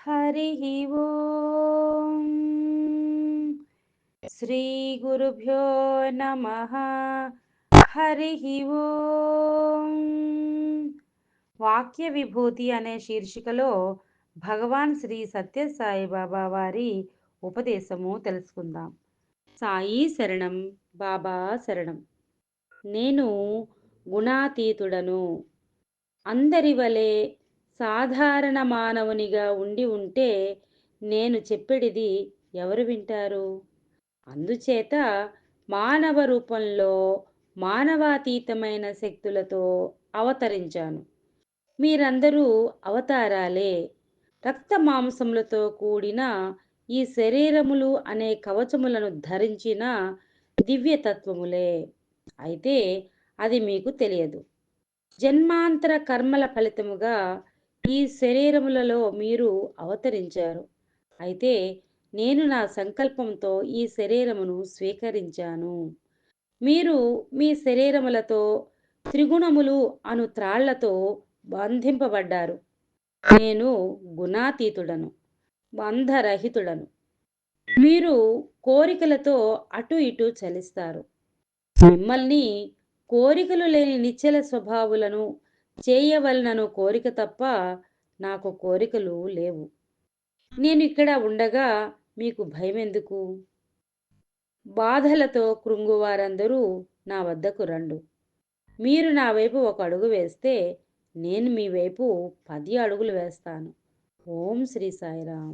हरिः ओम् श्रीगुरुभ्यो नमः। హరిః ఓం. వాక్య విభూతి అనే శీర్షికలో భగవాన్ శ్రీ సత్యసాయి బాబా వారి ఉపదేశము తెలుసుకుందాం. సాయి శరణం, బాబా శరణం. నేను గుణాతీతుడను. అందరి వలె సాధారణ మానవునిగా ఉంటే నేను చెప్పేది ఎవరు వింటారు? అందుచేత మానవ రూపంలో మానవాతీతమైన శక్తులతో అవతరించాను. మీరందరూ అవతారాలే. రక్త మాంసములతో కూడిన ఈ శరీరములు అనే కవచములను ధరించిన దివ్యతత్వములే. అయితే అది మీకు తెలియదు. జన్మాంతర కర్మల ఫలితముగా ఈ శరీరములలో మీరు అవతరించారు. అయితే నేను నా సంకల్పంతో ఈ శరీరమును స్వీకరించాను. మీరు మీ శరీరములతో త్రిగుణములు అను త్రాళ్లతో బంధింపబడ్డారు. నేను గుణాతీతుడను, బంధరహితుడను. మీరు కోరికలతో అటు ఇటు చలిస్తారు. మిమ్మల్ని కోరికలు లేని నిశ్చల స్వభావులను చేయవలనను కోరిక తప్ప నాకు కోరికలు లేవు. నేను ఇక్కడ ఉండగా మీకు భయమెందుకు? బాధలతో కృంగువారందరూ నా వద్దకు రండు. మీరు నా వైపు ఒక అడుగు వేస్తే నేను మీ వైపు 10 అడుగులు వేస్తాను. ఓం శ్రీ సాయిరాం.